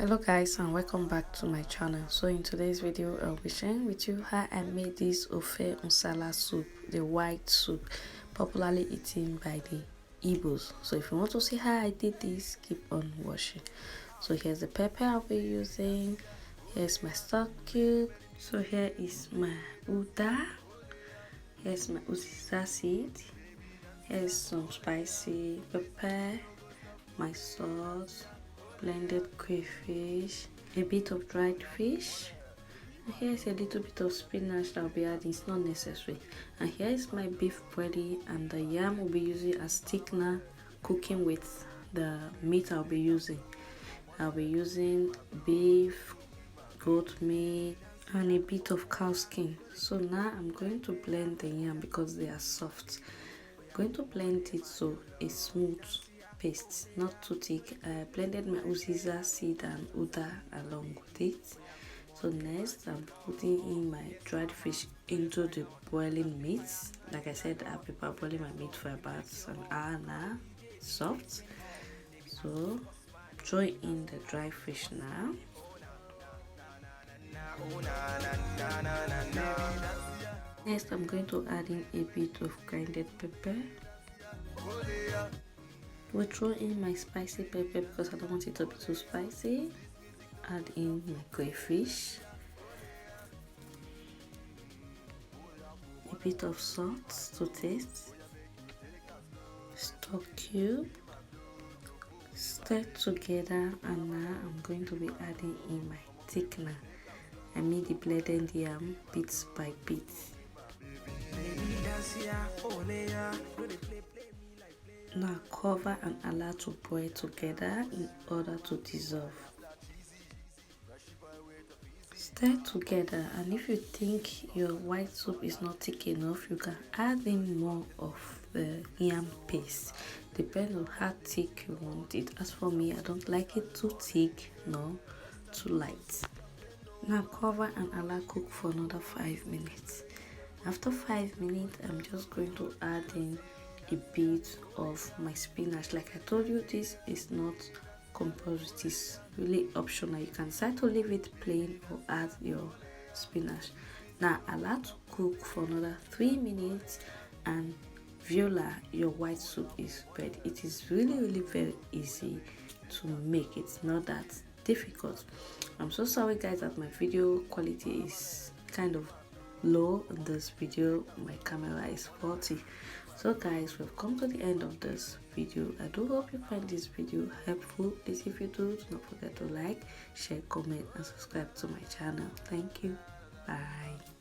Hello guys, and welcome back to my channel. So in today's video I'll be sharing with you how I made this Ofe Nsala soup, the white soup popularly eaten by the Igbos. So if you want to see how I did this, keep on watching. So here's the pepper I'll be using. Here's my stock cube. So here is my uda. Here's my uziza seed. Here's some spicy pepper, my sauce, blended crayfish, a bit of dried fish, and here's a little bit of spinach that I'll be adding. It's not necessary. And here is my beef belly, and the yam will be using as thickener, cooking with the meat I'll be using. I'll be using beef, goat meat, and a bit of cow skin. So now I'm going to blend the yam because they are soft. I'm going to blend it so it's smooth paste, not too thick. I blended my uziza seed and uda along with it. So next I'm putting in my dried fish into the boiling meat. Like I said, I'll be boiling my meat for about an hour now. It's soft. So throw in the dry fish now. Next I'm going to add in a bit of grinded pepper. We'll throw in my spicy pepper because I don't want it to be too spicy. Add in my crayfish, a bit of salt to taste, stock cube, stir together, and now I'm going to be adding in my thickener. I made the blended yam bit by bit. Now cover and allow to boil together in order to dissolve. Stir together, and if you think your white soup is not thick enough, you can add in more of the yam paste. Depends on how thick you want it. As for me, I don't like it too thick nor too light. Now cover and allow cook for another 5 minutes. After 5 minutes, I'm just going to add in a bit of my spinach. Like I told you, this is not compulsory, it is really optional. You can decide to leave it plain or add your spinach. Now allow to cook for another 3 minutes, and voila, your white soup is ready. It is really very easy to make. It's not that difficult. I'm so sorry guys that my video quality is kind of low in this video. My camera is faulty. So guys, we've come to the end of this video. I do hope you find this video helpful. Please, if you do not forget to like, share, comment, and subscribe to my channel. Thank you. Bye.